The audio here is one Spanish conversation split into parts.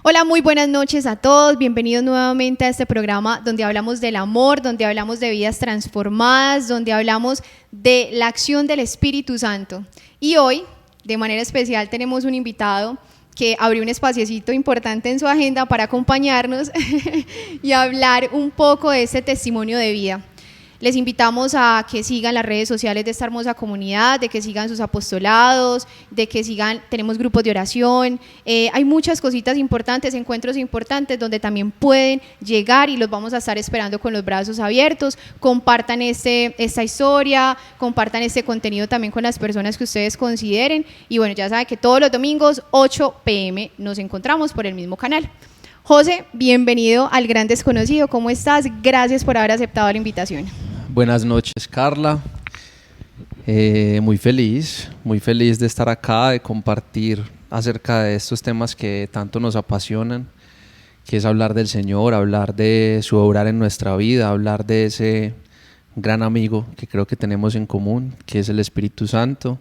Hola, muy buenas noches a todos, bienvenidos nuevamente a este programa donde hablamos del amor, donde hablamos de vidas transformadas, donde hablamos de la acción del Espíritu Santo. Y hoy, de manera especial, tenemos un invitado que abrió un espaciecito importante en su agenda para acompañarnos y hablar un poco de este testimonio de vida. Les invitamos a que sigan las redes sociales de esta hermosa comunidad, de que sigan sus apostolados, de que sigan, tenemos grupos de oración, hay muchas cositas importantes, encuentros importantes donde también pueden llegar y los vamos a estar esperando con los brazos abiertos. Compartan esta historia, compartan este contenido también con las personas que ustedes consideren y bueno, ya saben que todos los domingos 8 p.m. nos encontramos por el mismo canal. José, bienvenido al Gran Desconocido, ¿cómo estás? Gracias por haber aceptado la invitación. Buenas noches, Carla. Muy feliz de estar acá, de compartir acerca de estos temas que tanto nos apasionan, que es hablar del Señor, hablar de su obrar en nuestra vida, hablar de ese gran amigo que creo que tenemos en común, que es el Espíritu Santo.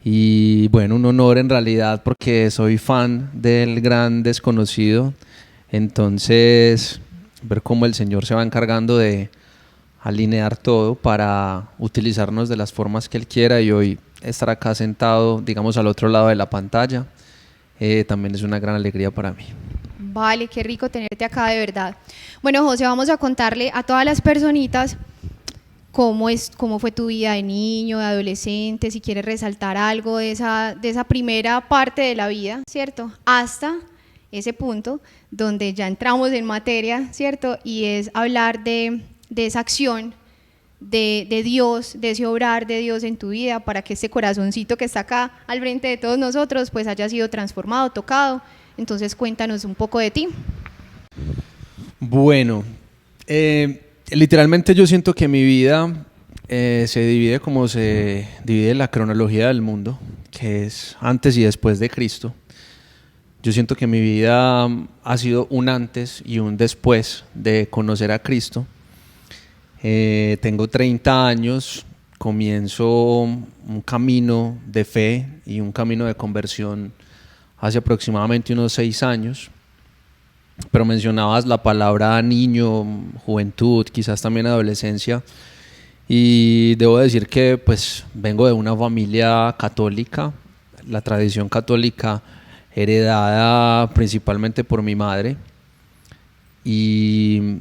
Y bueno, un honor en realidad porque soy fan del Gran Desconocido, entonces ver cómo el Señor se va encargando de alinear todo para utilizarnos de las formas que Él quiera y hoy estar acá sentado, digamos, al otro lado de la pantalla, también es una gran alegría para mí. Vale, qué rico tenerte acá de verdad. Bueno, José, vamos a contarle a todas las personitas cómo fue tu vida de niño, de adolescente, si quieres resaltar algo de esa primera parte de la vida, ¿cierto? Hasta ese punto donde ya entramos en materia, ¿cierto? Y es hablar de esa acción de Dios, de ese obrar de Dios en tu vida para que ese corazoncito que está acá al frente de todos nosotros pues haya sido transformado, tocado. Entonces cuéntanos un poco de ti. Bueno, literalmente yo siento que mi vida se divide como se divide la cronología del mundo, que es antes y después de Cristo. Yo siento que mi vida ha sido un antes y un después de conocer a Cristo. Tengo 30 años, comienzo un camino de fe y un camino de conversión hace aproximadamente unos 6 años, pero mencionabas la palabra niño, juventud, quizás también adolescencia, y debo decir que pues vengo de una familia católica, la tradición católica heredada principalmente por mi madre, y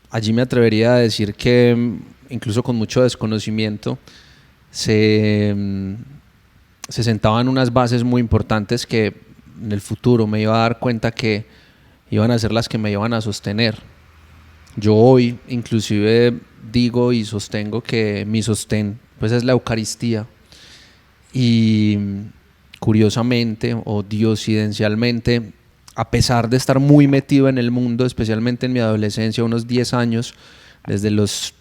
allí me atrevería a decir que, incluso con mucho desconocimiento, se sentaban unas bases muy importantes que en el futuro me iba a dar cuenta que iban a ser las que me iban a sostener. Yo hoy inclusive digo y sostengo que mi sostén pues es la Eucaristía, y curiosamente o diosidencialmente, a pesar de estar muy metido en el mundo, especialmente en mi adolescencia, unos 10 años, desde los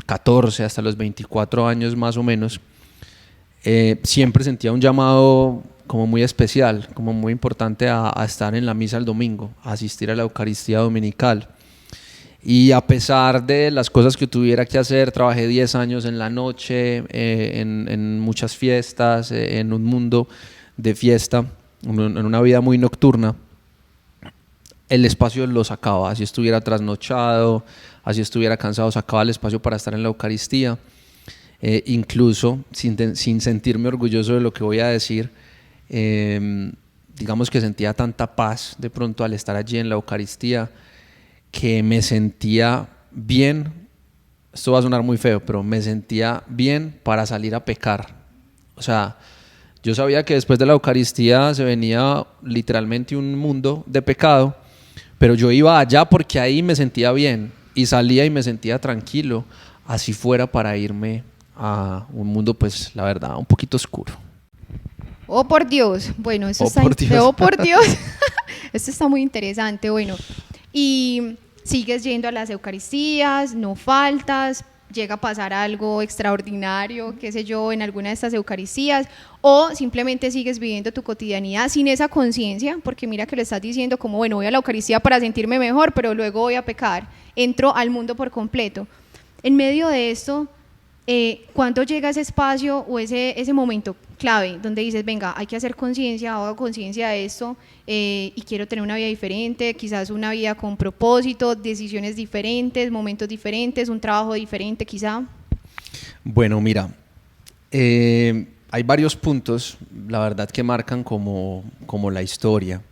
14 hasta los 24 años más o menos, siempre sentía un llamado como muy especial, como muy importante a estar en la misa el domingo, a asistir a la Eucaristía dominical. Y a pesar de las cosas que tuviera que hacer, trabajé 10 años en la noche, en muchas fiestas, en un mundo de fiesta, en una vida muy nocturna. El espacio lo sacaba, así estuviera trasnochado, así estuviera cansado, sacaba el espacio para estar en la Eucaristía. Incluso sin sentirme orgulloso de lo que voy a decir, digamos que sentía tanta paz de pronto al estar allí en la Eucaristía, que me sentía bien. Esto va a sonar muy feo, pero me sentía bien para salir a pecar. O sea, yo sabía que después de la Eucaristía se venía literalmente un mundo de pecado, pero yo iba allá porque ahí me sentía bien y salía y me sentía tranquilo, así fuera para irme a un mundo, pues la verdad, un poquito oscuro. Oh, por Dios. Bueno, eso Oh, está por Dios. Oh, por Dios. Esto está muy interesante. Bueno, y sigues yendo a las Eucaristías, no faltas, llega a pasar algo extraordinario, qué sé yo, en alguna de estas Eucaristías, o simplemente sigues viviendo tu cotidianidad sin esa conciencia, porque mira que lo estás diciendo como, bueno, voy a la Eucaristía para sentirme mejor, pero luego voy a pecar, entro al mundo por completo. En medio de esto, ¿cuándo llega ese espacio o ese momento clave donde dices, venga, hay que hacer conciencia, hago conciencia de esto y quiero tener una vida diferente, quizás una vida con propósito, decisiones diferentes, momentos diferentes, un trabajo diferente quizá? Bueno, mira, hay varios puntos, la verdad, que marcan como la historia.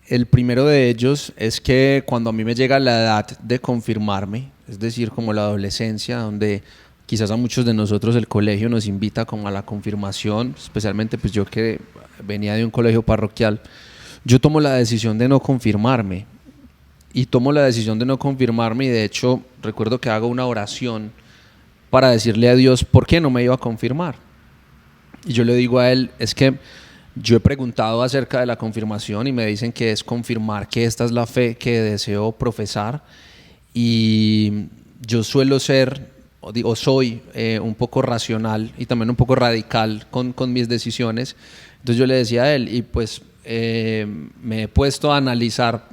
El primero de ellos es que cuando a mí me llega la edad de confirmarme, es decir, como la adolescencia, donde quizás a muchos de nosotros el colegio nos invita como a la confirmación, especialmente pues yo que venía de un colegio parroquial, yo tomo la decisión de no confirmarme. Y tomo la decisión de no confirmarme y de hecho recuerdo que hago una oración para decirle a Dios por qué no me iba a confirmar. Y yo le digo a Él, es que yo he preguntado acerca de la confirmación y me dicen que es confirmar que esta es la fe que deseo profesar y yo suelo ser o soy un poco racional y también un poco radical con mis decisiones. Entonces yo le decía a Él y pues me he puesto a analizar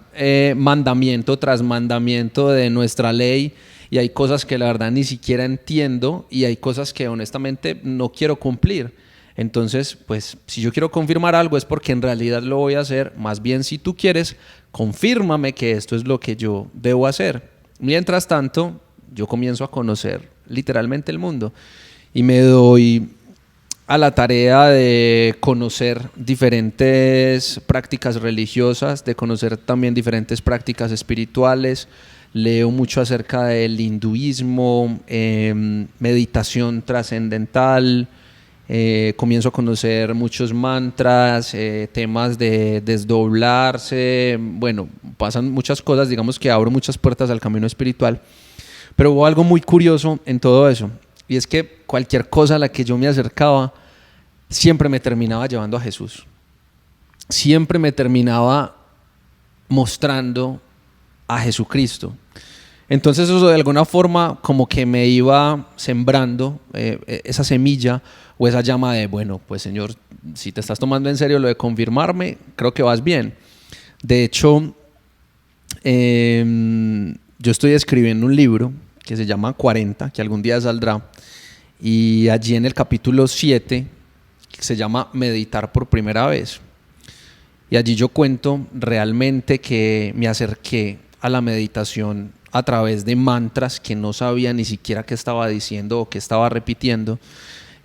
mandamiento tras mandamiento de nuestra ley y hay cosas que la verdad ni siquiera entiendo y hay cosas que honestamente no quiero cumplir. Entonces, pues si yo quiero confirmar algo es porque en realidad lo voy a hacer. Más bien, si tú quieres, confírmame que esto es lo que yo debo hacer. Mientras tanto, yo comienzo a conocer literalmente el mundo y me doy a la tarea de conocer diferentes prácticas religiosas, de conocer también diferentes prácticas espirituales. Leo mucho acerca del hinduismo, meditación trascendental. Comienzo a conocer muchos mantras, temas de desdoblarse, bueno, pasan muchas cosas, digamos que abro muchas puertas al camino espiritual, pero hubo algo muy curioso en todo eso, y es que cualquier cosa a la que yo me acercaba, siempre me terminaba llevando a Jesús, siempre me terminaba mostrando a Jesucristo. Entonces eso de alguna forma como que me iba sembrando esa semilla o esa llama de, bueno, pues Señor, si te estás tomando en serio lo de confirmarme, creo que vas bien. De hecho, yo estoy escribiendo un libro que se llama 40, que algún día saldrá, y allí en el capítulo 7, que se llama Meditar por primera vez, y allí yo cuento realmente que me acerqué a la meditación a través de mantras que no sabía ni siquiera qué estaba diciendo o qué estaba repitiendo,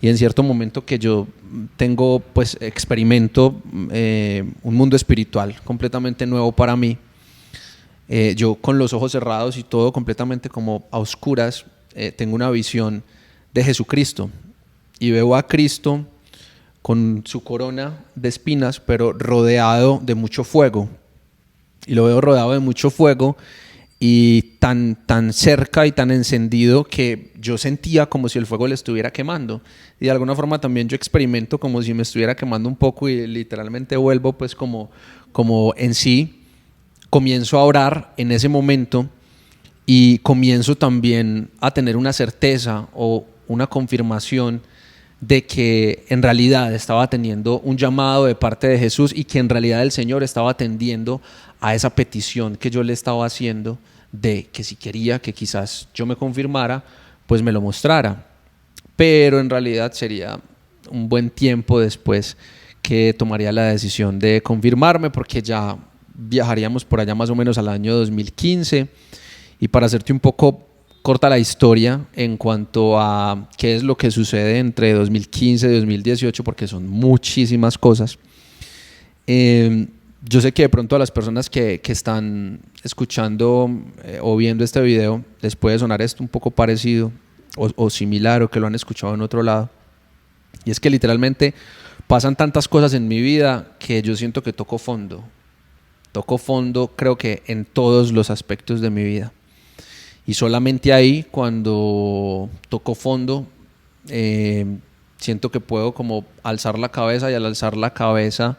y en cierto momento que yo tengo, pues experimento un mundo espiritual completamente nuevo para mí, yo con los ojos cerrados y todo completamente como a oscuras, tengo una visión de Jesucristo y veo a Cristo con su corona de espinas pero rodeado de mucho fuego, y lo veo rodeado de mucho fuego y tan cerca y tan encendido que yo sentía como si el fuego le estuviera quemando, y de alguna forma también yo experimento como si me estuviera quemando un poco y literalmente vuelvo pues como en sí, comienzo a orar en ese momento y comienzo también a tener una certeza o una confirmación de que en realidad estaba teniendo un llamado de parte de Jesús y que en realidad el Señor estaba atendiendo a esa petición que yo le estaba haciendo de que si quería que quizás yo me confirmara, pues me lo mostrara. Pero en realidad sería un buen tiempo después que tomaría la decisión de confirmarme, porque ya viajaríamos por allá más o menos al año 2015. Y para hacerte un poco corta la historia en cuanto a qué es lo que sucede entre 2015 y 2018, porque son muchísimas cosas. Yo sé que de pronto a las personas que están escuchando o viendo este video les puede sonar esto un poco parecido o similar, o que lo han escuchado en otro lado. Y es que literalmente pasan tantas cosas en mi vida que yo siento que toco fondo. Toco fondo, creo que en todos los aspectos de mi vida. Y solamente ahí, cuando toco fondo, siento que puedo como alzar la cabeza, y al alzar la cabeza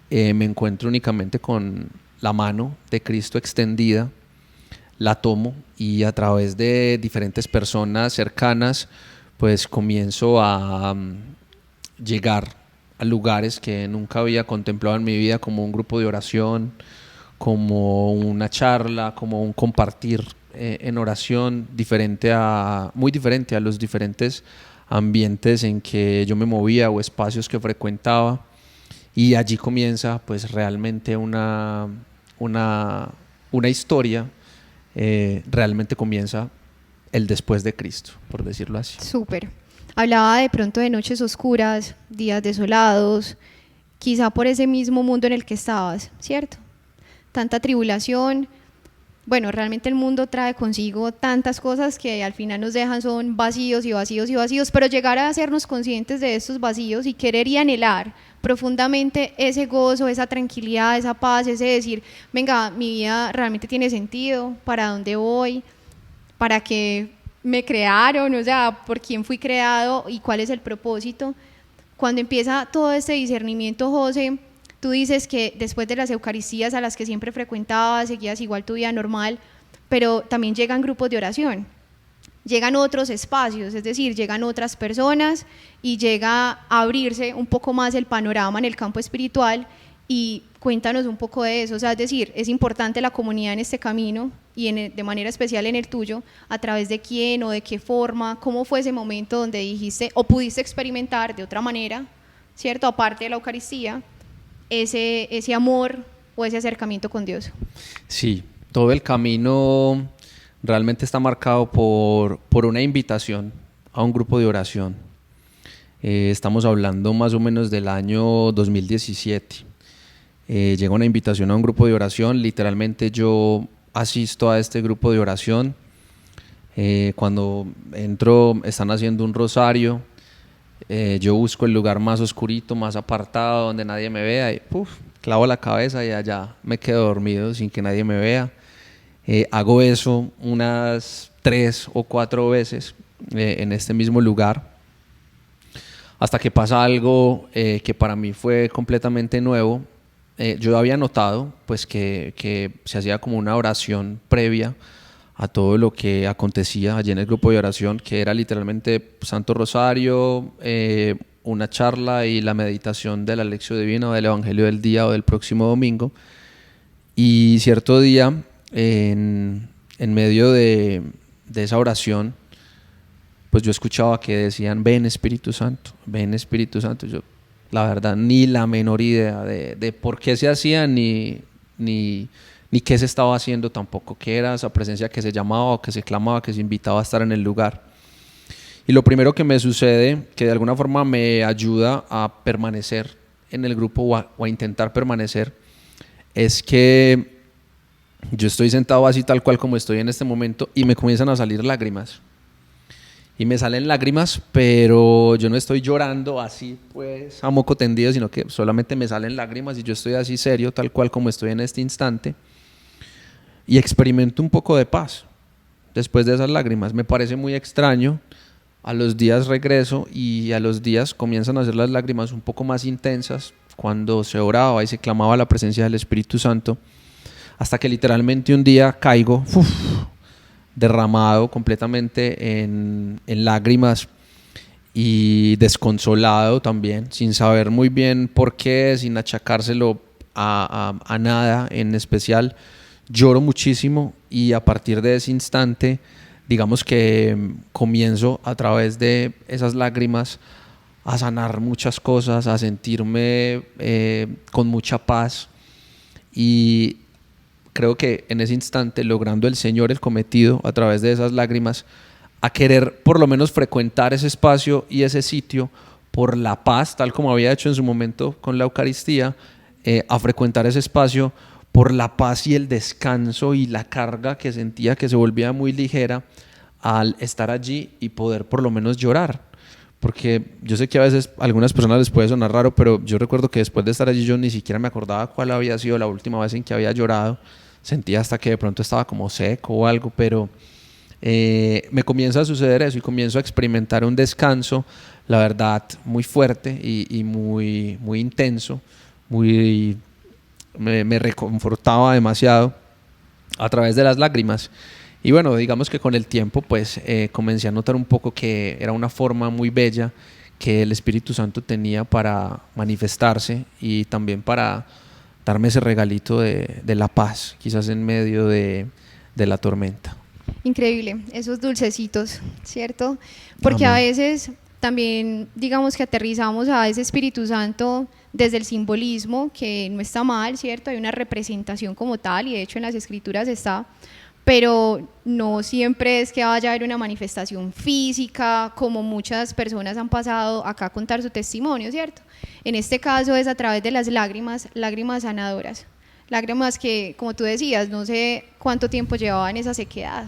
me encuentro únicamente con la mano de Cristo extendida, la tomo y a través de diferentes personas cercanas pues comienzo a llegar a lugares que nunca había contemplado en mi vida, como un grupo de oración, como una charla, como un compartir en oración, muy diferente a los diferentes ambientes en que yo me movía o espacios que frecuentaba, y allí comienza pues realmente una historia, realmente comienza el después de Cristo, por decirlo así. Súper. Hablaba de pronto de noches oscuras, días desolados, quizá por ese mismo mundo en el que estabas, ¿cierto? Tanta tribulación. Bueno, realmente el mundo trae consigo tantas cosas que al final nos dejan son vacíos y vacíos y vacíos, pero llegar a hacernos conscientes de estos vacíos y querer y anhelar profundamente ese gozo, esa tranquilidad, esa paz, ese decir, venga, mi vida realmente tiene sentido, ¿para dónde voy? ¿Para qué me crearon? O sea, ¿por quién fui creado y cuál es el propósito? Cuando empieza todo este discernimiento, José, tú dices que después de las Eucaristías a las que siempre frecuentabas, seguías igual tu vida normal, pero también llegan grupos de oración, llegan otros espacios, es decir, llegan otras personas y llega a abrirse un poco más el panorama en el campo espiritual. Y cuéntanos un poco de eso, o sea, es decir, es importante la comunidad en este camino y de manera especial en el tuyo, a través de quién o de qué forma, cómo fue ese momento donde dijiste o pudiste experimentar de otra manera, ¿cierto? Aparte de la Eucaristía, ese amor o ese acercamiento con Dios. Sí, todo el camino realmente está marcado por una invitación a un grupo de oración. Estamos hablando más o menos del año 2017. Llega una invitación a un grupo de oración, literalmente yo asisto a este grupo de oración. Cuando entro están haciendo un rosario, yo busco el lugar más oscurito, más apartado, donde nadie me vea, y clavo la cabeza y allá me quedo dormido sin que nadie me vea. Hago eso unas 3 o 4 veces en este mismo lugar, hasta que pasa algo que para mí fue completamente nuevo. Yo había notado pues que se hacía como una oración previa a todo lo que acontecía allí en el grupo de oración, que era literalmente Santo Rosario, una charla y la meditación de la lección divina o del Evangelio del día o del próximo domingo. Y cierto día, en medio de esa oración, pues yo escuchaba que decían, ven Espíritu Santo, ven Espíritu Santo. Yo, la verdad, ni la menor idea de por qué se hacía, ni qué se estaba haciendo tampoco, qué era esa presencia que se llamaba o que se clamaba, que se invitaba a estar en el lugar. Y lo primero que me sucede, que de alguna forma me ayuda a permanecer en el grupo o a intentar permanecer, es que yo estoy sentado así tal cual como estoy en este momento y me comienzan a salir lágrimas. Y me salen lágrimas, pero yo no estoy llorando así pues a moco tendido, sino que solamente me salen lágrimas y yo estoy así serio, tal cual como estoy en este instante, y experimento un poco de paz después de esas lágrimas. Me parece muy extraño. A los días regreso y a los días comienzan a ser las lágrimas un poco más intensas cuando se oraba y se clamaba la presencia del Espíritu Santo, hasta que literalmente un día caigo derramado completamente en lágrimas y desconsolado también, sin saber muy bien por qué, sin achacárselo a nada en especial. Lloro muchísimo y a partir de ese instante, digamos que comienzo a través de esas lágrimas a sanar muchas cosas, a sentirme con mucha paz, y creo que en ese instante, logrando el Señor el cometido a través de esas lágrimas, a querer por lo menos frecuentar ese espacio y ese sitio por la paz, tal como había hecho en su momento con la Eucaristía, a frecuentar ese espacio por la paz y el descanso y la carga que sentía, que se volvía muy ligera al estar allí y poder por lo menos llorar. Porque yo sé que a veces a algunas personas les puede sonar raro, pero yo recuerdo que después de estar allí yo ni siquiera me acordaba cuál había sido la última vez en que había llorado. Sentía hasta que de pronto estaba como seco o algo, pero me comienza a suceder eso y comienzo a experimentar un descanso, la verdad, muy fuerte y muy, muy intenso. Me reconfortaba demasiado a través de las lágrimas. Y bueno, digamos que con el tiempo pues comencé a notar un poco que era una forma muy bella que el Espíritu Santo tenía para manifestarse y también para darme ese regalito de la paz, quizás en medio de la tormenta. Increíble, esos dulcecitos, ¿cierto? Porque Amén. a veces también, digamos que aterrizamos a ese Espíritu Santo desde el simbolismo, que no está mal, ¿cierto? Hay una representación como tal, y de hecho en las Escrituras está, pero no siempre es que vaya a haber una manifestación física, como muchas personas han pasado acá a contar su testimonio, ¿cierto? En este caso es a través de las lágrimas, lágrimas sanadoras, lágrimas que, como tú decías, no sé cuánto tiempo llevaban esa sequedad,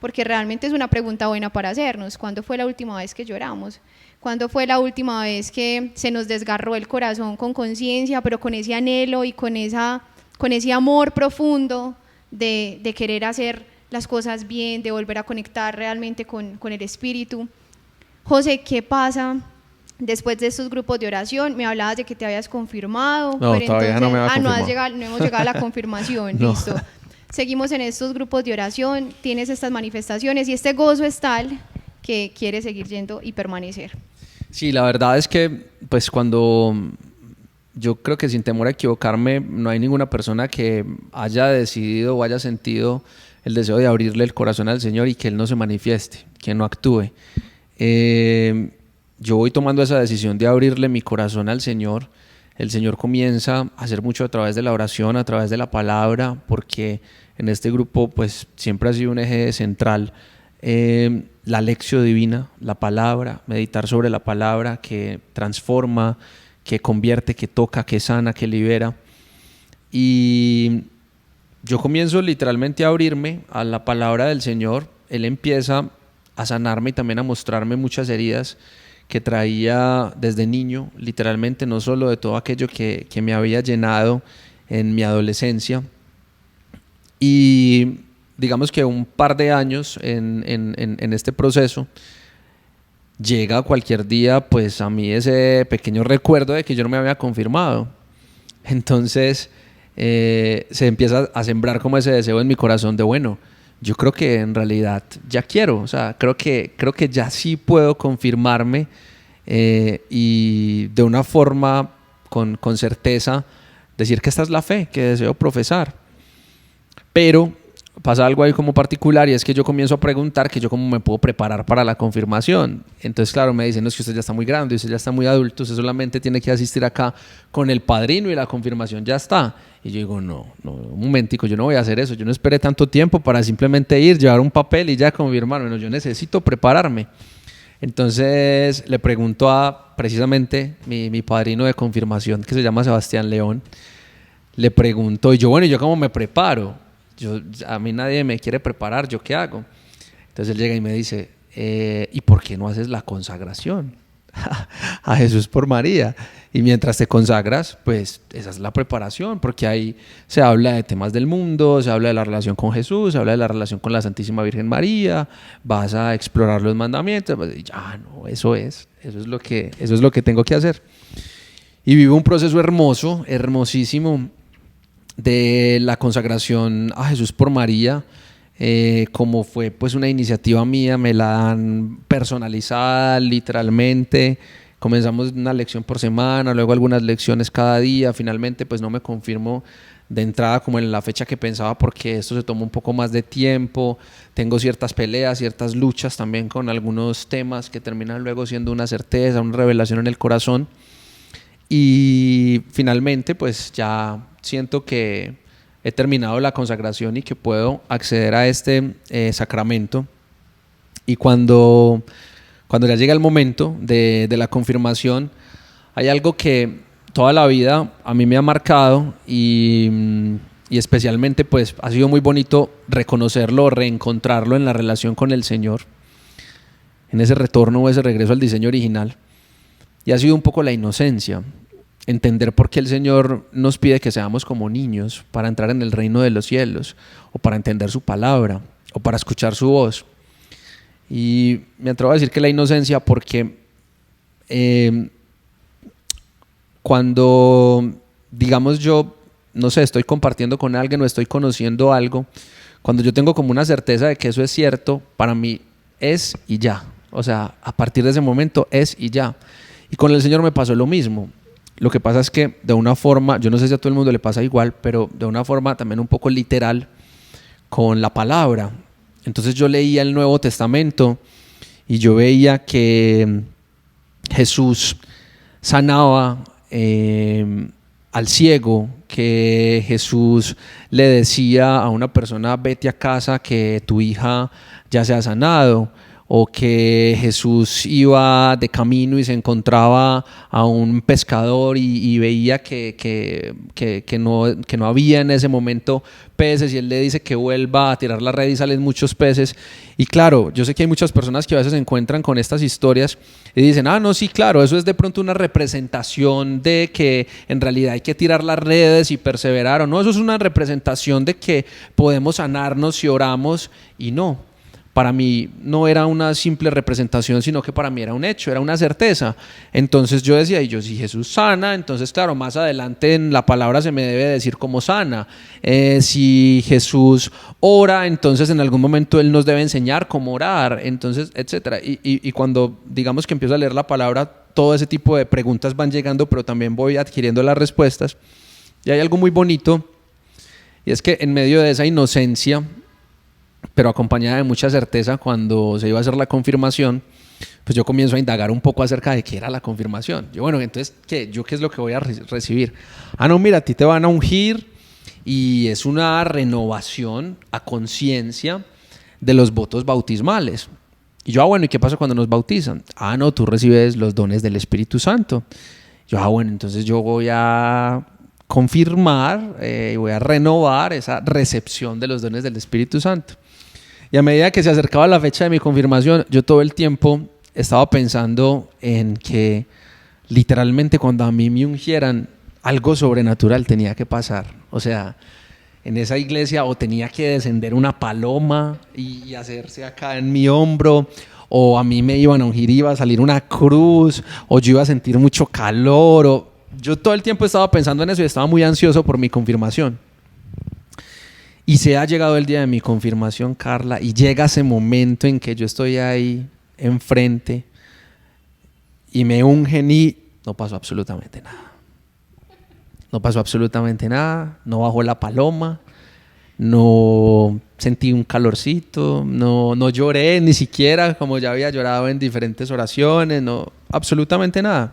porque realmente es una pregunta buena para hacernos. ¿Cuándo fue la última vez que lloramos? ¿Cuándo fue la última vez que se nos desgarró el corazón con conciencia, pero con ese anhelo y con ese amor profundo de querer hacer las cosas bien, de volver a conectar realmente con el Espíritu? José, ¿qué pasa después de estos grupos de oración? Me hablabas de que te habías confirmado, No, pero todavía entonces, no me ha no, confirmado. no hemos llegado a la confirmación, No. listo. Seguimos en estos grupos de oración, tienes estas manifestaciones y este gozo es tal que quieres seguir yendo y permanecer. Sí, la verdad es que, pues cuando yo creo que sin temor a equivocarme, no hay ninguna persona que haya decidido o haya sentido el deseo de abrirle el corazón al Señor y que Él no se manifieste, que no actúe. Yo voy tomando esa decisión de abrirle mi corazón al Señor. El Señor comienza a hacer mucho a través de la oración, a través de la palabra, porque en este grupo pues siempre ha sido un eje central la lección divina, la palabra, meditar sobre la palabra que transforma, que convierte, que toca, que sana, que libera. Y yo comienzo literalmente a abrirme a la palabra del Señor. Él empieza a sanarme y también a mostrarme muchas heridas que traía desde niño, literalmente, no solo de todo aquello que me había llenado en mi adolescencia. Y digamos que un par de años en este proceso, llega cualquier día pues a mí ese pequeño recuerdo de que yo no me había confirmado. Entonces se empieza a sembrar como ese deseo en mi corazón de bueno, yo creo que en realidad ya quiero, o sea, creo que ya sí puedo confirmarme y de una forma con certeza decir que esta es la fe que deseo profesar. Pero pasa algo ahí como particular y es que yo comienzo a preguntar que yo cómo me puedo preparar para la confirmación. Entonces, claro, me dicen, no, es que usted ya está muy grande, usted ya está muy adulto, usted solamente tiene que asistir acá con el padrino y la confirmación ya está. Y yo digo, no, un momentico, yo no voy a hacer eso, yo no esperé tanto tiempo para simplemente ir, llevar un papel y ya confirmarme, no, yo necesito prepararme. Entonces le pregunto a precisamente mi padrino de confirmación, que se llama Sebastián León, le pregunto, y yo, bueno, ¿y yo cómo me preparo? A mí nadie me quiere preparar, ¿yo qué hago? Entonces él llega y me dice, ¿y por qué no haces la consagración a Jesús por María? Y mientras te consagras, pues esa es la preparación, porque ahí se habla de temas del mundo, se habla de la relación con Jesús, se habla de la relación con la Santísima Virgen María, vas a explorar los mandamientos, pues, ya no, eso es lo que tengo que hacer. Y vivo un proceso hermoso, hermosísimo, de la consagración a Jesús por María, como fue pues una iniciativa mía, me la dan personalizada literalmente. Comenzamos una lección por semana, luego algunas lecciones cada día. Finalmente pues no me confirmo de entrada como en la fecha que pensaba, porque esto se tomó un poco más de tiempo. Tengo ciertas peleas, ciertas luchas también con algunos temas que terminan luego siendo una certeza, una revelación en el corazón. Y finalmente pues ya siento que he terminado la consagración y que puedo acceder a este sacramento. Y cuando ya llega el momento de la confirmación, hay algo que toda la vida a mí me ha marcado y especialmente pues ha sido muy bonito reconocerlo, reencontrarlo en la relación con el Señor, en ese retorno o ese regreso al diseño original. Y ha sido un poco la inocencia, entender por qué el Señor nos pide que seamos como niños para entrar en el reino de los cielos, o para entender su palabra, o para escuchar su voz. Y me atrevo a decir que la inocencia porque cuando, digamos yo, no sé, estoy compartiendo con alguien o estoy conociendo algo, cuando yo tengo como una certeza de que eso es cierto, para mí es y ya. O sea, a partir de ese momento es y ya. Y con el Señor me pasó lo mismo. Lo que pasa es que de una forma, yo no sé si a todo el mundo le pasa igual, pero de una forma también un poco literal, con la palabra. Entonces yo leía el Nuevo Testamento y yo veía que Jesús sanaba al ciego, que Jesús le decía a una persona: vete a casa que tu hija ya se ha sanado, o que Jesús iba de camino y se encontraba a un pescador y veía que no había en ese momento peces, y él le dice que vuelva a tirar la red y salen muchos peces. Y claro, yo sé que hay muchas personas que a veces se encuentran con estas historias y dicen: ah, no, sí, claro, eso es de pronto una representación de que en realidad hay que tirar las redes y perseverar, o no, eso es una representación de que podemos sanarnos si oramos. Y no, para mí no era una simple representación, sino que para mí era un hecho, era una certeza. Entonces yo decía: y yo, si Jesús sana, entonces claro, más adelante en la palabra se me debe decir cómo sana. Si Jesús ora, entonces en algún momento Él nos debe enseñar cómo orar, entonces, etcétera. Y cuando digamos que empiezo a leer la palabra, todo ese tipo de preguntas van llegando, pero también voy adquiriendo las respuestas. Y hay algo muy bonito, y es que en medio de esa inocencia, pero acompañada de mucha certeza, cuando se iba a hacer la confirmación, pues yo comienzo a indagar un poco acerca de qué era la confirmación. Yo, bueno, entonces, ¿qué es lo que voy a recibir? Ah, no, mira, a ti te van a ungir y es una renovación a conciencia de los votos bautismales. Y yo, bueno, ¿y qué pasa cuando nos bautizan? Ah, no, tú recibes los dones del Espíritu Santo. Yo, bueno, entonces yo voy a confirmar y voy a renovar esa recepción de los dones del Espíritu Santo. Y a medida que se acercaba la fecha de mi confirmación, yo todo el tiempo estaba pensando en que literalmente cuando a mí me ungieran, algo sobrenatural tenía que pasar. O sea, en esa iglesia o tenía que descender una paloma y hacerse acá en mi hombro, o a mí me iban a ungir, iba a salir una cruz, o yo iba a sentir mucho calor. Yo todo el tiempo estaba pensando en eso y estaba muy ansioso por mi confirmación. Y se ha llegado el día de mi confirmación, Carla, y llega ese momento en que yo estoy ahí enfrente y me ungen y no pasó absolutamente nada. No pasó absolutamente nada, no bajó la paloma, no sentí un calorcito, no lloré ni siquiera como ya había llorado en diferentes oraciones, no, absolutamente nada.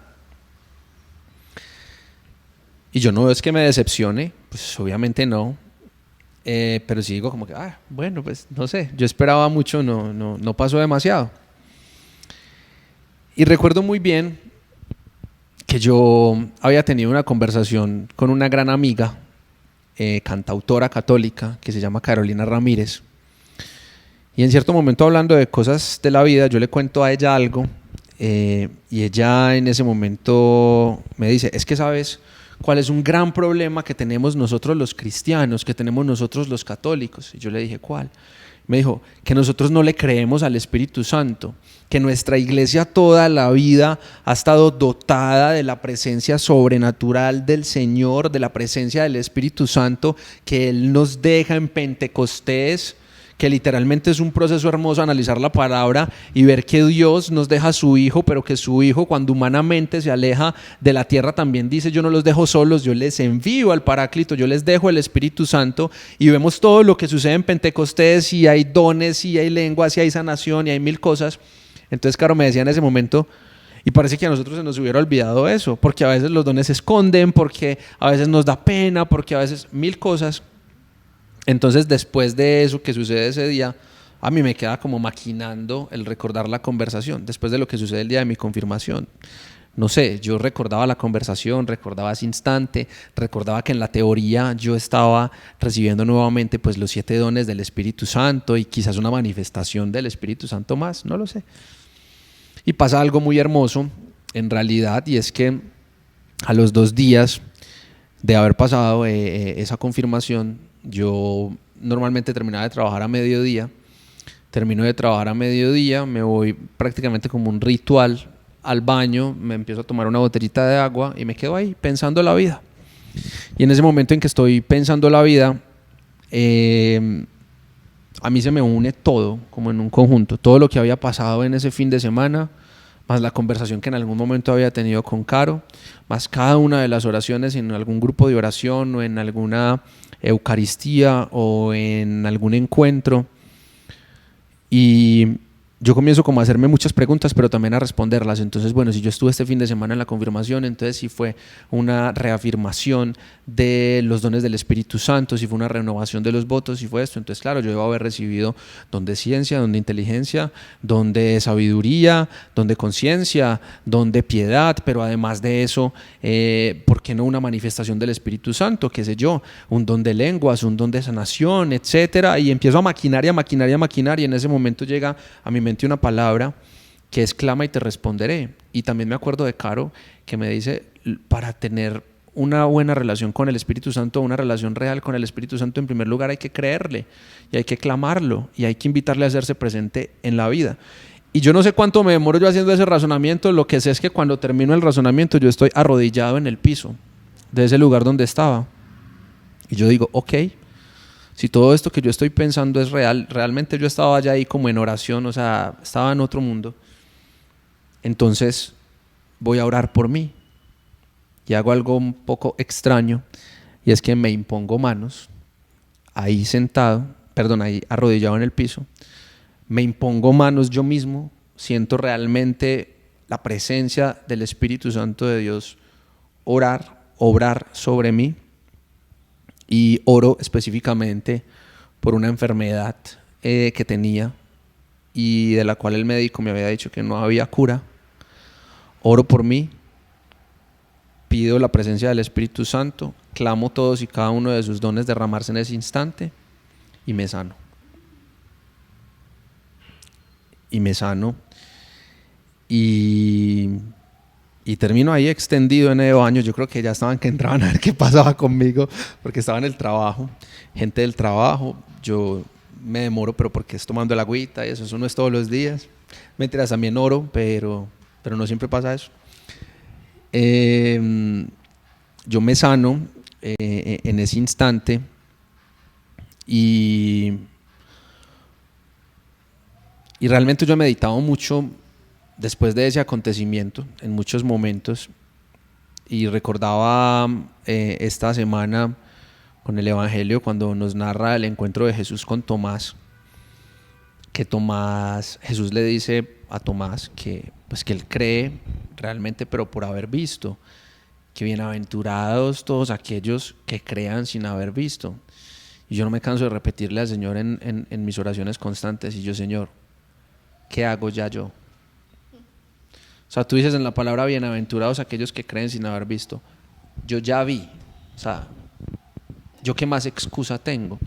Y yo no es que me decepcione, pues obviamente no. Pero sí digo como que, bueno, pues no sé, yo esperaba mucho, no pasó demasiado. Y recuerdo muy bien que yo había tenido una conversación con una gran amiga, cantautora católica, que se llama Carolina Ramírez. Y en cierto momento, hablando de cosas de la vida, yo le cuento a ella algo, y ella en ese momento me dice: es que sabes cuál es un gran problema que tenemos nosotros los cristianos, que tenemos nosotros los católicos. Y yo le dije: ¿cuál? Me dijo: que nosotros no le creemos al Espíritu Santo, que nuestra iglesia toda la vida ha estado dotada de la presencia sobrenatural del Señor, de la presencia del Espíritu Santo que Él nos deja en Pentecostés, que literalmente es un proceso hermoso analizar la palabra y ver que Dios nos deja a su Hijo, pero que su Hijo, cuando humanamente se aleja de la tierra, también dice: yo no los dejo solos, yo les envío al Paráclito, yo les dejo el Espíritu Santo. Y vemos todo lo que sucede en Pentecostés, y hay dones, y hay lenguas, y hay sanación, y hay mil cosas. Entonces, claro, me decía en ese momento, y parece que a nosotros se nos hubiera olvidado eso, porque a veces los dones se esconden, porque a veces nos da pena, porque a veces mil cosas. Entonces, después de eso que sucede ese día, a mí me queda como maquinando el recordar la conversación, después de lo que sucede el día de mi confirmación. No sé, yo recordaba la conversación, recordaba ese instante, recordaba que en la teoría yo estaba recibiendo nuevamente pues los 7 dones del Espíritu Santo y quizás una manifestación del Espíritu Santo más, no lo sé. Y pasa algo muy hermoso en realidad, y es que a los 2 días de haber pasado esa confirmación, yo normalmente terminaba de trabajar a mediodía. Termino de trabajar a mediodía, me voy prácticamente como un ritual al baño, me empiezo a tomar una botellita de agua y me quedo ahí pensando la vida. Y en ese momento en que estoy pensando la vida, a mí se me une todo como en un conjunto, todo lo que había pasado en ese fin de semana, más la conversación que en algún momento había tenido con Caro, más cada una de las oraciones en algún grupo de oración o en alguna Eucaristía o en algún encuentro. Y yo comienzo como a hacerme muchas preguntas, pero también a responderlas. Entonces, bueno, si yo estuve este fin de semana en la confirmación, entonces sí fue una reafirmación de los dones del Espíritu Santo, si fue una renovación de los votos, si fue esto. Entonces, claro, yo debo haber recibido don de ciencia, don de inteligencia, don de sabiduría, don de conciencia, don de piedad, pero además de eso, ¿por qué no una manifestación del Espíritu Santo? Qué sé yo, un don de lenguas, un don de sanación, etcétera. Y empiezo a maquinar y en ese momento llega a mi mente una palabra que es clama y te responderé. Y también me acuerdo de Caro, que me dice, para tener una buena relación con el Espíritu Santo, una relación real con el Espíritu Santo, en primer lugar hay que creerle y hay que clamarlo y hay que invitarle a hacerse presente en la vida. Y yo no sé cuánto me demoro yo haciendo ese razonamiento. Lo que sé es que cuando termino el razonamiento yo estoy arrodillado en el piso de ese lugar donde estaba y yo digo, ok, si todo esto que yo estoy pensando es real, realmente yo estaba allá ahí como en oración, o sea, estaba en otro mundo, entonces voy a orar por mí. Y hago algo un poco extraño, y es que me impongo manos, ahí arrodillado en el piso, me impongo manos yo mismo, siento realmente la presencia del Espíritu Santo de Dios obrar sobre mí, y oro específicamente por una enfermedad que tenía y de la cual el médico me había dicho que no había cura. Oro por mí, pido la presencia del Espíritu Santo, clamo todos y cada uno de sus dones derramarse en ese instante y me sano. Y termino ahí extendido en el baño. Yo creo que ya estaban que entraban a ver qué pasaba conmigo, porque estaba en el trabajo, gente del trabajo. Yo me demoro, pero porque es tomando el agüita y eso no es todos los días. Mentiras, también oro, pero no siempre pasa eso. Yo me sano en ese instante y realmente yo he meditado mucho después de ese acontecimiento, en muchos momentos, y recordaba esta semana con el Evangelio cuando nos narra el encuentro de Jesús con Tomás, que Jesús le dice a Tomás que él cree realmente, pero por haber visto, que bienaventurados todos aquellos que crean sin haber visto. Y yo no me canso de repetirle al Señor en mis oraciones constantes, y yo, Señor, ¿qué hago ya yo? O sea, tú dices en la palabra bienaventurados aquellos que creen sin haber visto. Yo ya vi. O sea, ¿yo qué más excusa tengo?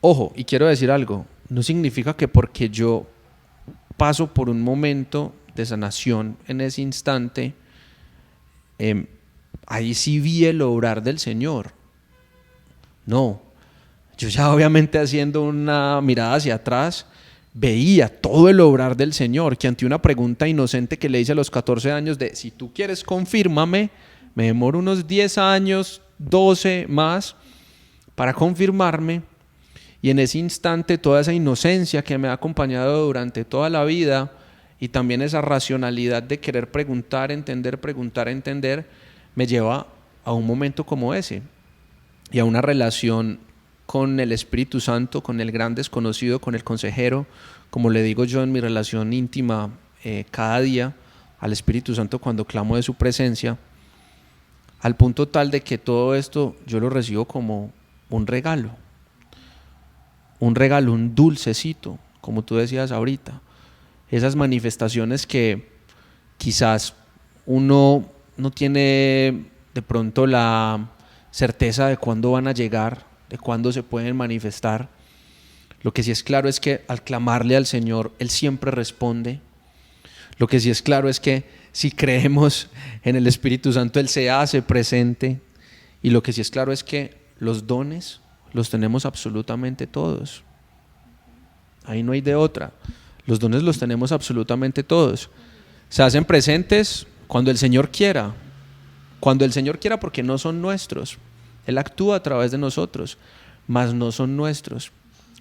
Ojo, y quiero decir algo. No significa que porque yo paso por un momento de sanación en ese instante, ahí sí vi el obrar del Señor. No. Yo ya obviamente haciendo una mirada hacia atrás, veía todo el obrar del Señor, que ante una pregunta inocente que le hice a los 14 años de si tú quieres confírmame, me demoro unos 10 años, 12 más para confirmarme, y en ese instante toda esa inocencia que me ha acompañado durante toda la vida y también esa racionalidad de querer preguntar, entender, me lleva a un momento como ese y a una relación con el Espíritu Santo, con el gran desconocido, con el consejero, como le digo yo en mi relación íntima cada día al Espíritu Santo cuando clamo de su presencia, al punto tal de que todo esto yo lo recibo como un regalo, un dulcecito, como tú decías ahorita. Esas manifestaciones que quizás uno no tiene de pronto la certeza de cuándo van a llegar, de cuándo se pueden manifestar. Lo que sí es claro es que al clamarle al Señor, Él siempre responde. Lo que sí es claro es que si creemos en el Espíritu Santo, Él se hace presente. Y lo que sí es claro es que los dones los tenemos absolutamente todos. Ahí no hay de otra. Los dones los tenemos absolutamente todos. Se hacen presentes cuando el Señor quiera. Cuando el Señor quiera, porque no son nuestros. Él actúa a través de nosotros, mas no son nuestros.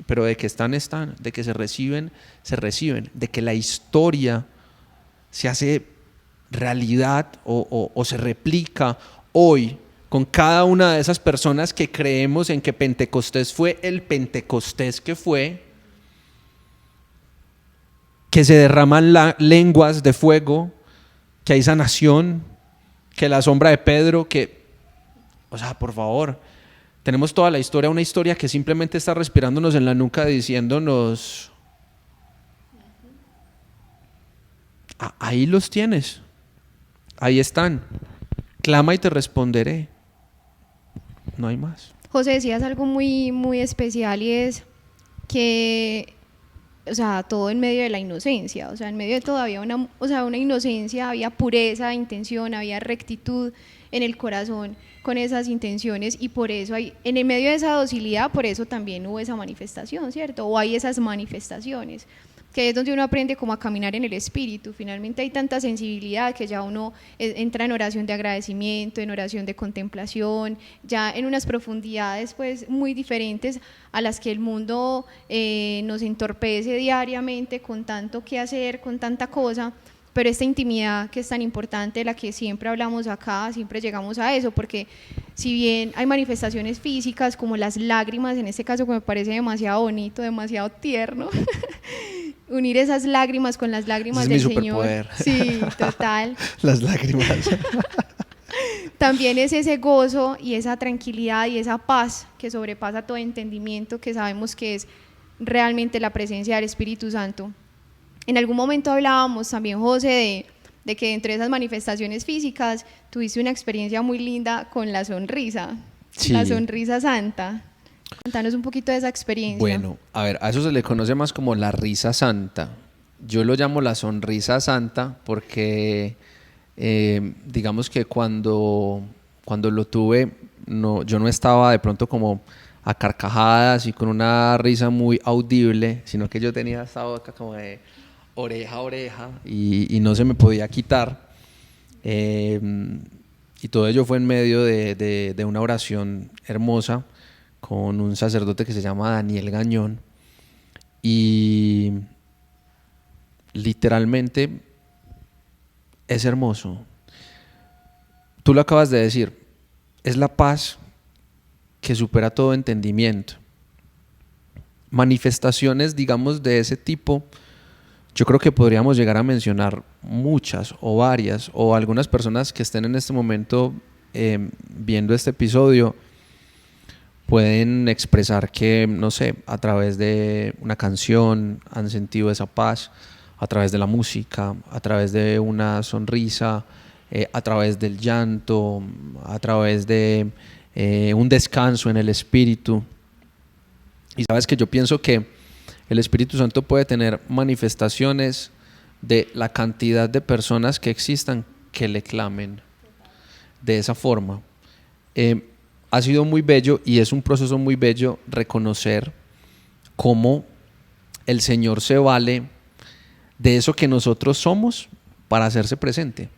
Pero de que están, de que se reciben, de que la historia se hace realidad o se replica hoy con cada una de esas personas que creemos en que Pentecostés fue el Pentecostés que fue. que se derraman lenguas de fuego, que hay sanación, que la sombra de Pedro, o sea, por favor, tenemos toda la historia, una historia que simplemente está respirándonos en la nuca diciéndonos, ahí los tienes, ahí están, clama y te responderé, no hay más. José, decías algo muy, muy especial y es que, o sea, todo en medio de la inocencia, o sea, en medio de todo había una inocencia, había pureza de intención, había rectitud en el corazón con esas intenciones, y por eso en el medio de esa docilidad, por eso también hubo esa manifestación, ¿cierto? O hay esas manifestaciones, que es donde uno aprende como a caminar en el espíritu. Finalmente hay tanta sensibilidad que ya uno entra en oración de agradecimiento, en oración de contemplación, ya en unas profundidades pues muy diferentes a las que el mundo nos entorpece diariamente con tanto que hacer, con tanta cosa. Pero esta intimidad que es tan importante, de la que siempre hablamos acá, siempre llegamos a eso, porque si bien hay manifestaciones físicas como las lágrimas, en este caso que me parece demasiado bonito, demasiado tierno, unir esas lágrimas con las lágrimas del Señor. Sí, total. Las lágrimas. También es ese gozo y esa tranquilidad y esa paz que sobrepasa todo entendimiento, que sabemos que es realmente la presencia del Espíritu Santo. En algún momento hablábamos también, José, de que entre esas manifestaciones físicas tuviste una experiencia muy linda con la sonrisa, sí. La sonrisa santa. Contanos un poquito de esa experiencia. Bueno, a ver, a eso se le conoce más como la risa santa. Yo lo llamo la sonrisa santa porque digamos que cuando lo tuve, yo no estaba de pronto como a carcajadas y con una risa muy audible, sino que yo tenía esta boca como de oreja a oreja y no se me podía quitar. Y todo ello fue en medio de una oración hermosa con un sacerdote que se llama Daniel Gañón, y literalmente es hermoso. Tú lo acabas de decir, es la paz que supera todo entendimiento. Manifestaciones, digamos, de ese tipo, yo creo que podríamos llegar a mencionar muchas o varias, o algunas personas que estén en este momento viendo este episodio pueden expresar que, no sé, a través de una canción han sentido esa paz, a través de la música, a través de una sonrisa, a través del llanto, a través de un descanso en el espíritu. Y sabes que yo pienso que el Espíritu Santo puede tener manifestaciones de la cantidad de personas que existan que le clamen de esa forma. Ha sido muy bello y es un proceso muy bello reconocer cómo el Señor se vale de eso que nosotros somos para hacerse presente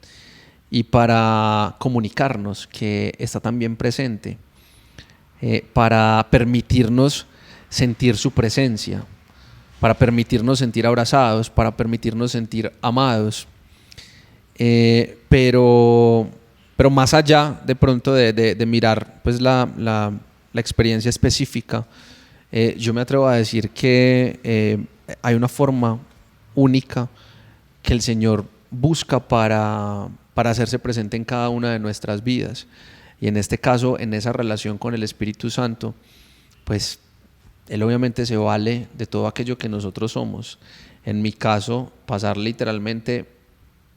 y para comunicarnos que está también presente, para permitirnos sentir su presencia, para permitirnos sentir abrazados, para permitirnos sentir amados, pero más allá de pronto de mirar pues la experiencia específica, yo me atrevo a decir que hay una forma única que el Señor busca para hacerse presente en cada una de nuestras vidas, y en este caso, en esa relación con el Espíritu Santo, pues Él obviamente se vale de todo aquello que nosotros somos. En mi caso, pasar literalmente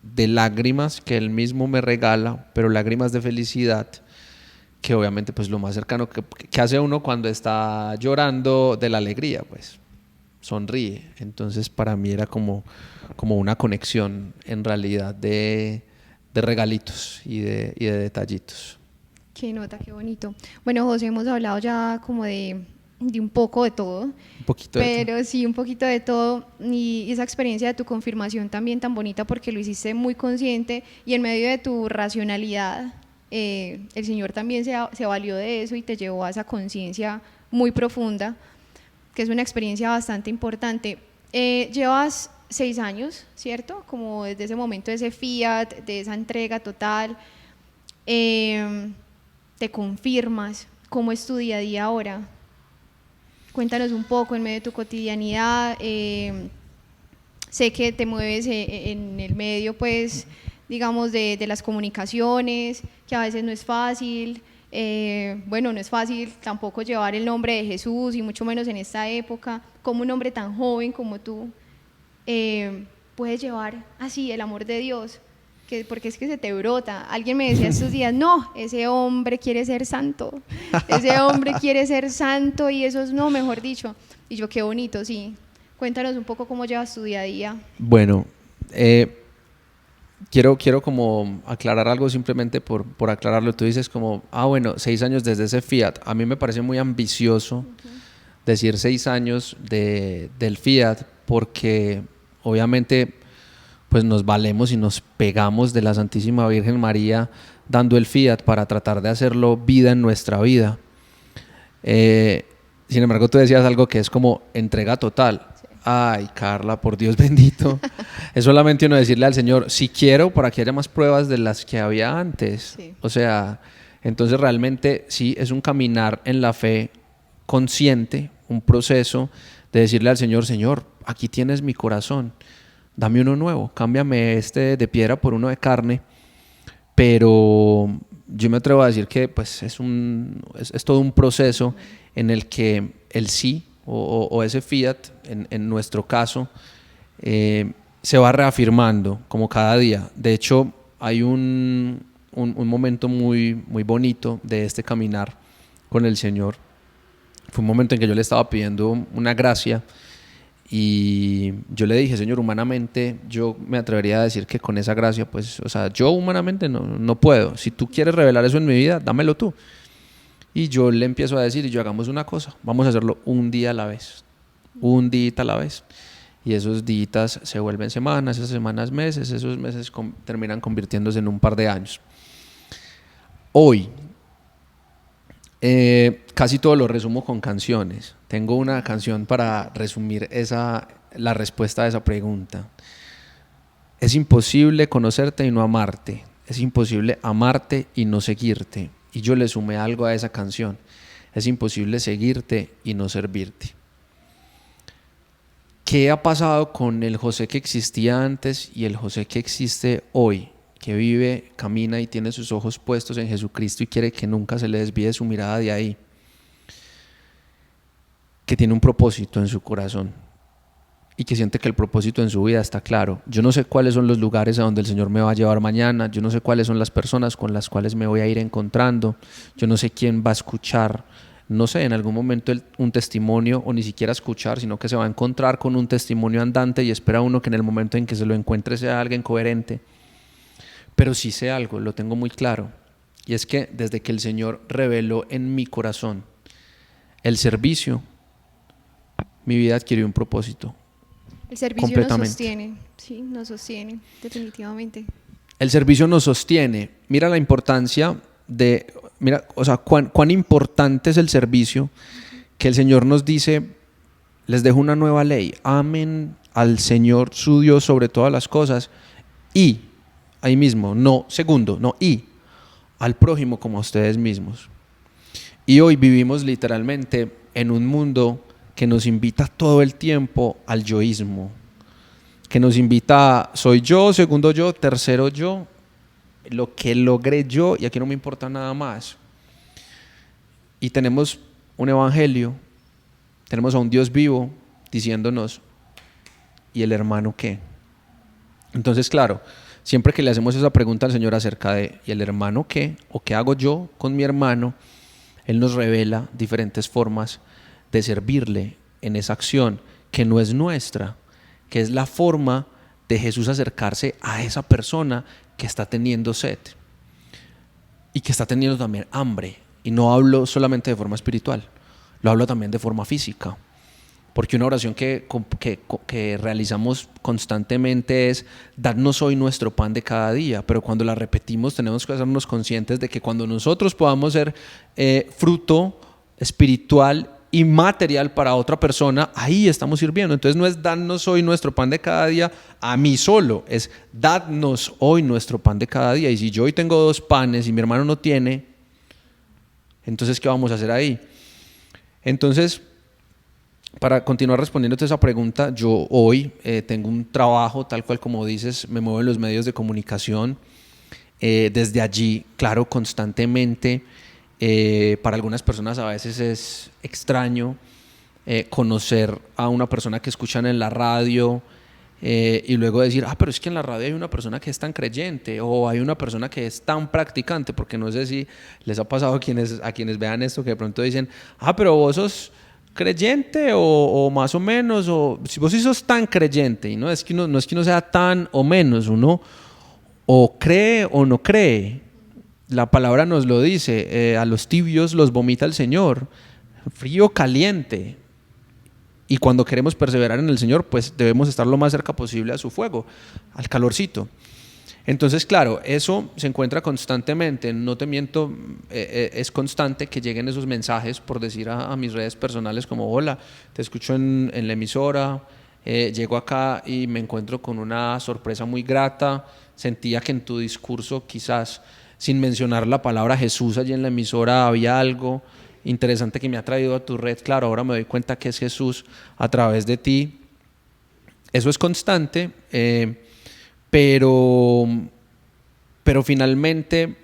de lágrimas que Él mismo me regala, pero lágrimas de felicidad, que obviamente pues lo más cercano que hace uno cuando está llorando de la alegría, pues sonríe. Entonces para mí era como una conexión en realidad de regalitos y de detallitos. Qué nota, qué bonito. Bueno, José, hemos hablado ya como de un poco de todo, un poquito pero sí, un poquito de todo, y esa experiencia de tu confirmación también tan bonita porque lo hiciste muy consciente y en medio de tu racionalidad, el Señor también se valió de eso y te llevó a esa conciencia muy profunda, que es una experiencia bastante importante. Llevas 6 años, ¿cierto? Como desde ese momento, de ese fiat, de esa entrega total, te confirmas. ¿Cómo es tu día a día ahora? Cuéntanos un poco en medio de tu cotidianidad, sé que te mueves en el medio, pues, digamos, de las comunicaciones, que a veces no es fácil. Bueno, no es fácil tampoco llevar el nombre de Jesús, y mucho menos en esta época, como un hombre tan joven como tú puedes llevar así el amor de Dios, porque es que se te brota. Alguien me decía estos días, no, ese hombre quiere ser santo, ese hombre quiere ser santo, y eso es, no, mejor dicho. Y yo, qué bonito, sí. Cuéntanos un poco cómo llevas tu día a día. Bueno, quiero como aclarar algo simplemente por aclararlo. Tú dices como, bueno, 6 años desde ese Fiat. A mí me parece muy ambicioso decir 6 años del Fiat, porque obviamente pues nos valemos y nos pegamos de la Santísima Virgen María dando el Fiat para tratar de hacerlo vida en nuestra vida. Sin embargo, tú decías algo que es como entrega total. Sí. Ay, Carla, por Dios bendito. Es solamente uno decirle al Señor, si quiero, para que haya más pruebas de las que había antes. Sí. O sea, entonces realmente sí es un caminar en la fe consciente, un proceso de decirle al Señor, Señor, aquí tienes mi corazón, dame uno nuevo, cámbiame este de piedra por uno de carne. Pero yo me atrevo a decir que pues es todo un proceso en el que el sí o ese Fiat, en nuestro caso, se va reafirmando como cada día. De hecho, hay un momento muy, muy bonito de este caminar con el Señor. Fue un momento en que yo le estaba pidiendo una gracia y yo le dije, Señor, humanamente yo me atrevería a decir que con esa gracia, pues, o sea, yo humanamente no puedo. Si tú quieres revelar eso en mi vida, dámelo tú. Y yo le empiezo a decir, y yo, hagamos una cosa, vamos a hacerlo un día a la vez, un día a la vez. Y esos días se vuelven semanas, esas semanas meses, esos meses terminan convirtiéndose en un par de años. Hoy, casi todo lo resumo con canciones. Tengo una canción para resumir la respuesta a esa pregunta. Es imposible conocerte y no amarte. Es imposible amarte y no seguirte. Y yo le sumé algo a esa canción. Es imposible seguirte y no servirte. ¿Qué ha pasado con el José que existía antes y el José que existe hoy? Que vive, camina y tiene sus ojos puestos en Jesucristo y quiere que nunca se le desvíe su mirada de ahí. Que tiene un propósito en su corazón y que siente que el propósito en su vida está claro. Yo no sé cuáles son los lugares a donde el Señor me va a llevar mañana, yo no sé cuáles son las personas con las cuales me voy a ir encontrando, yo no sé quién va a escuchar, no sé, en algún momento un testimonio, o ni siquiera escuchar, sino que se va a encontrar con un testimonio andante y espera uno que en el momento en que se lo encuentre sea alguien coherente. Pero sí sé algo, lo tengo muy claro, y es que desde que el Señor reveló en mi corazón el servicio, mi vida adquirió un propósito. El servicio nos sostiene, sí, nos sostiene, definitivamente. El servicio nos sostiene. Mira la importancia cuán importante es el servicio, que el Señor nos dice, les dejo una nueva ley, amen al Señor su Dios sobre todas las cosas y, ahí mismo, y al prójimo como a ustedes mismos. Y hoy vivimos literalmente en un mundo que nos invita todo el tiempo al yoísmo, que nos invita a soy yo, segundo yo, tercero yo, lo que logré yo y aquí no me importa nada más. Y tenemos un evangelio, tenemos a un Dios vivo diciéndonos, ¿y el hermano qué? Entonces, claro, siempre que le hacemos esa pregunta al Señor acerca de ¿y el hermano qué? ¿O qué hago yo con mi hermano? Él nos revela diferentes formas de servirle en esa acción que no es nuestra, que es la forma de Jesús acercarse a esa persona que está teniendo sed y que está teniendo también hambre. Y no hablo solamente de forma espiritual, lo hablo también de forma física, porque una oración que realizamos constantemente es danos hoy nuestro pan de cada día, pero cuando la repetimos tenemos que hacernos conscientes de que cuando nosotros podamos ser fruto espiritual y material para otra persona, ahí estamos sirviendo. Entonces no es dadnos hoy nuestro pan de cada día a mí solo, es dadnos hoy nuestro pan de cada día. Y si yo hoy tengo 2 panes y mi hermano no tiene, entonces ¿qué vamos a hacer ahí? Entonces para continuar respondiéndote esa pregunta, yo hoy tengo un trabajo, tal cual como dices, me muevo en los medios de comunicación. Desde allí, claro, constantemente, para algunas personas a veces es extraño conocer a una persona que escuchan en la radio y luego decir, pero es que en la radio hay una persona que es tan creyente o hay una persona que es tan practicante, porque no sé si les ha pasado a quienes vean esto que de pronto dicen, pero vos sos creyente o más o menos, o si vos sí sos tan creyente, y no es que uno sea tan o menos, uno o cree o no cree. La palabra nos lo dice, a los tibios los vomita el Señor, frío, caliente. Y cuando queremos perseverar en el Señor, pues debemos estar lo más cerca posible a su fuego, al calorcito. Entonces, claro, eso se encuentra constantemente, no te miento, es constante que lleguen esos mensajes, por decir a mis redes personales como, hola, te escucho en la emisora, llego acá y me encuentro con una sorpresa muy grata, sentía que en tu discurso quizás sin mencionar la palabra Jesús allí en la emisora había algo interesante que me ha traído a tu red, claro, ahora me doy cuenta que es Jesús a través de ti. Eso es constante, pero finalmente,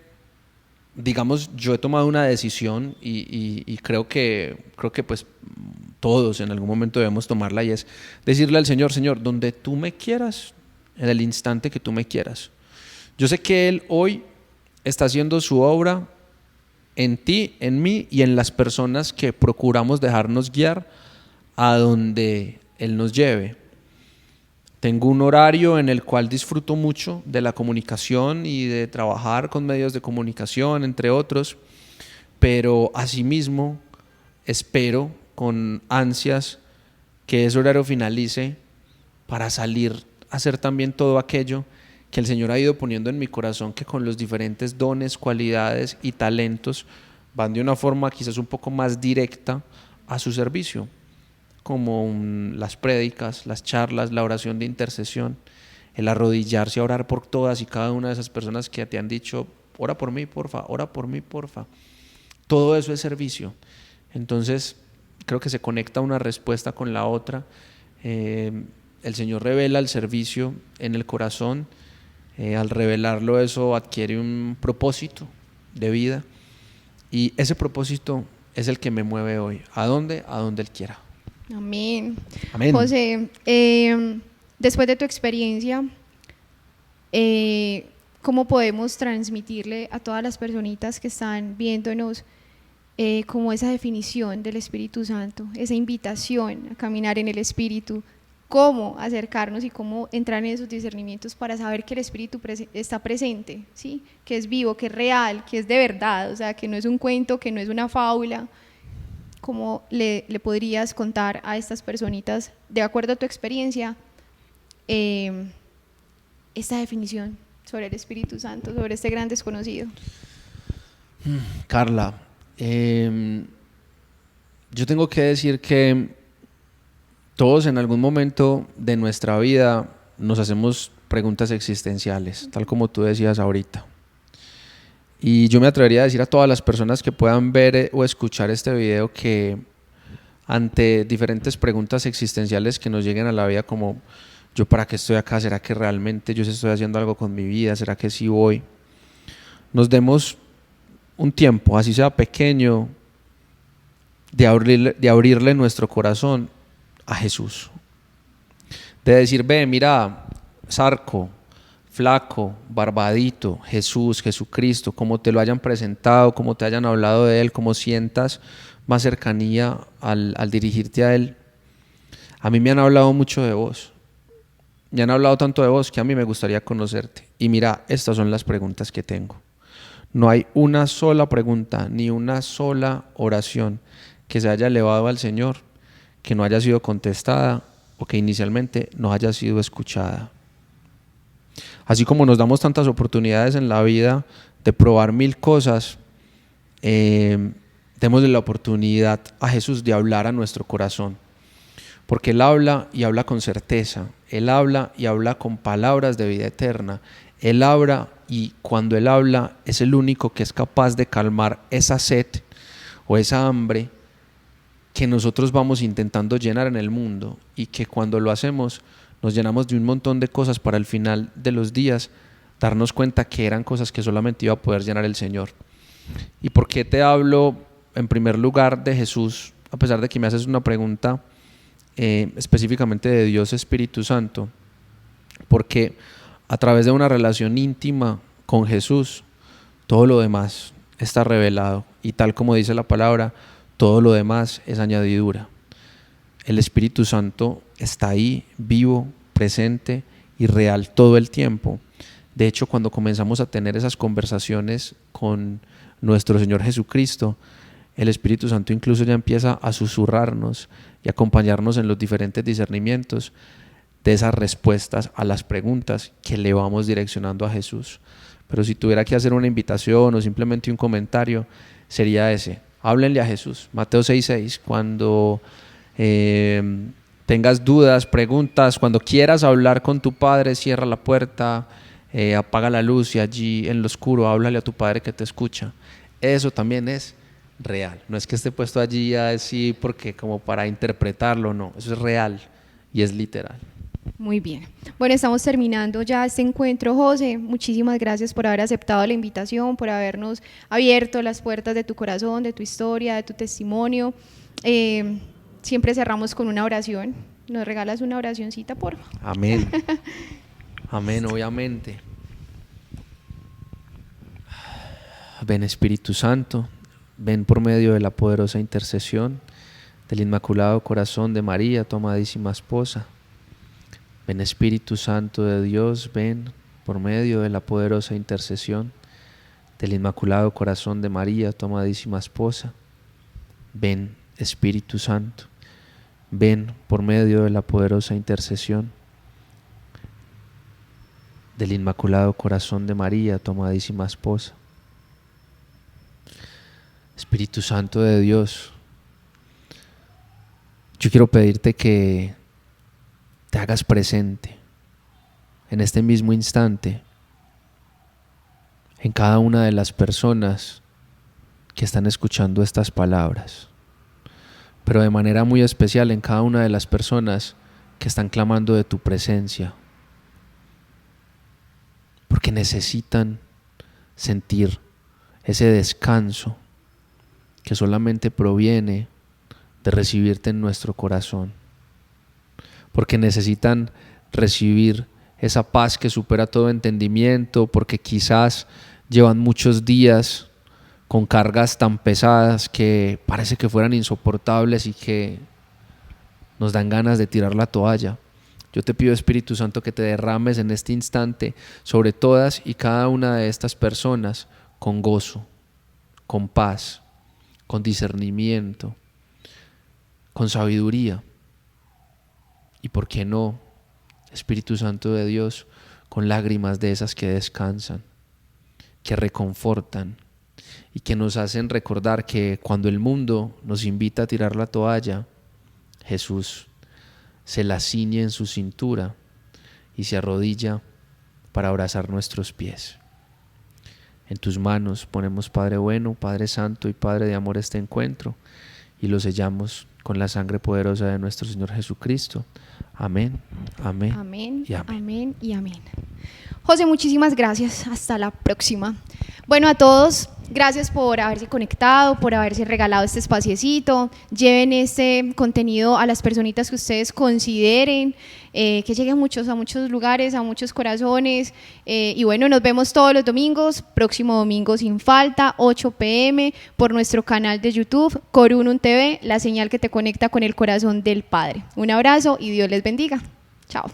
digamos, yo he tomado una decisión y creo que pues todos en algún momento debemos tomarla, y es decirle al Señor, Señor, donde tú me quieras, en el instante que tú me quieras. Yo sé que Él hoy está haciendo su obra en ti, en mí y en las personas que procuramos dejarnos guiar a donde Él nos lleve. Tengo un horario en el cual disfruto mucho de la comunicación y de trabajar con medios de comunicación, entre otros, pero asimismo espero con ansias que ese horario finalice para salir a hacer también todo aquello que el Señor ha ido poniendo en mi corazón, que con los diferentes dones, cualidades y talentos van de una forma quizás un poco más directa a su servicio, como las prédicas, las charlas, la oración de intercesión, el arrodillarse a orar por todas y cada una de esas personas que te han dicho, ora por mí, porfa, ora por mí, porfa. Todo eso es servicio. Entonces, creo que se conecta una respuesta con la otra. El Señor revela el servicio en el corazón. Al revelarlo, eso adquiere un propósito de vida, y ese propósito es el que me mueve hoy. ¿A dónde? A donde Él quiera. Amén. Amén. José, después de tu experiencia, ¿cómo podemos transmitirle a todas las personitas que están viéndonos como esa definición del Espíritu Santo, esa invitación a caminar en el Espíritu? Cómo acercarnos y cómo entrar en esos discernimientos para saber que el Espíritu está presente, ¿sí? Que es vivo, que es real, que es de verdad, o sea, que no es un cuento, que no es una fábula. ¿Cómo le podrías contar a estas personitas, de acuerdo a tu experiencia, esta definición sobre el Espíritu Santo, sobre este gran desconocido? Carla, yo tengo que decir que todos en algún momento de nuestra vida nos hacemos preguntas existenciales, tal como tú decías ahorita. Y yo me atrevería a decir a todas las personas que puedan ver o escuchar este video que ante diferentes preguntas existenciales que nos lleguen a la vida, como ¿yo para qué estoy acá? ¿Será que realmente yo estoy haciendo algo con mi vida? ¿Será que sí voy? Nos demos un tiempo, así sea pequeño, de abrirle nuestro corazón a Jesús, de decir, ve, mira, Zarco, flaco, barbadito, Jesús, Jesucristo, como te lo hayan presentado, como te hayan hablado de Él, como sientas más cercanía al dirigirte a Él. A mí me han hablado mucho de vos, me han hablado tanto de vos que a mí me gustaría conocerte. Y mira, estas son las preguntas que tengo. No hay una sola pregunta, ni una sola oración que se haya elevado al Señor que no haya sido contestada o que inicialmente no haya sido escuchada. Así como nos damos tantas oportunidades en la vida de probar mil cosas, démosle la oportunidad a Jesús de hablar a nuestro corazón, porque Él habla y habla con certeza, Él habla y habla con palabras de vida eterna, Él habla y cuando Él habla es el único que es capaz de calmar esa sed o esa hambre que nosotros vamos intentando llenar en el mundo y que cuando lo hacemos nos llenamos de un montón de cosas para al final de los días darnos cuenta que eran cosas que solamente iba a poder llenar el Señor. ¿Y por qué te hablo en primer lugar de Jesús, a pesar de que me haces una pregunta específicamente de Dios Espíritu Santo? Porque a través de una relación íntima con Jesús, todo lo demás está revelado y tal como dice la palabra, todo lo demás es añadidura. El Espíritu Santo está ahí, vivo, presente y real todo el tiempo. De hecho, cuando comenzamos a tener esas conversaciones con nuestro Señor Jesucristo, el Espíritu Santo incluso ya empieza a susurrarnos y acompañarnos en los diferentes discernimientos de esas respuestas a las preguntas que le vamos direccionando a Jesús. Pero si tuviera que hacer una invitación o simplemente un comentario, sería ese: háblenle a Jesús. Mateo 6:6, cuando tengas dudas, preguntas, cuando quieras hablar con tu Padre, cierra la puerta, apaga la luz y allí en lo oscuro háblale a tu Padre que te escucha. Eso también es real, no es que esté puesto allí así porque como para interpretarlo, no, eso es real y es literal. Muy bien. Bueno, estamos terminando ya este encuentro, José. Muchísimas gracias por haber aceptado la invitación, por habernos abierto las puertas de tu corazón, de tu historia, de tu testimonio. Siempre cerramos con una oración. ¿Nos regalas una oracioncita, por favor? Amén. Amén, obviamente. Ven, Espíritu Santo, ven por medio de la poderosa intercesión del Inmaculado Corazón de María, tu amadísima esposa. Ven, Espíritu Santo de Dios, ven por medio de la poderosa intercesión del Inmaculado Corazón de María, tu amadísima esposa. Ven, Espíritu Santo, ven por medio de la poderosa intercesión del Inmaculado Corazón de María, tu amadísima esposa. Espíritu Santo de Dios, yo quiero pedirte que te hagas presente en este mismo instante en cada una de las personas que están escuchando estas palabras, pero de manera muy especial en cada una de las personas que están clamando de tu presencia, porque necesitan sentir ese descanso que solamente proviene de recibirte en nuestro corazón, porque necesitan recibir esa paz que supera todo entendimiento, porque quizás llevan muchos días con cargas tan pesadas que parece que fueran insoportables y que nos dan ganas de tirar la toalla. Yo te pido, Espíritu Santo, que te derrames en este instante sobre todas y cada una de estas personas con gozo, con paz, con discernimiento, con sabiduría y, ¿por qué no, Espíritu Santo de Dios, con lágrimas de esas que descansan, que reconfortan y que nos hacen recordar que cuando el mundo nos invita a tirar la toalla, Jesús se la ciñe en su cintura y se arrodilla para abrazar nuestros pies. En tus manos ponemos, Padre bueno, Padre santo y Padre de amor, este encuentro y lo sellamos con la sangre poderosa de nuestro Señor Jesucristo. Amén, amén, amén, y amén. Amén y amén. José, muchísimas gracias. Hasta la próxima. Bueno, a todos, gracias por haberse conectado, por haberse regalado este espaciecito. Lleven este contenido a las personitas que ustedes consideren, que llegue a muchos lugares, a muchos corazones. Y bueno, nos vemos todos los domingos, próximo domingo sin falta, 8 p.m. por nuestro canal de YouTube, Corunum TV, la señal que te conecta con el corazón del Padre. Un abrazo y Dios les bendiga. Chao.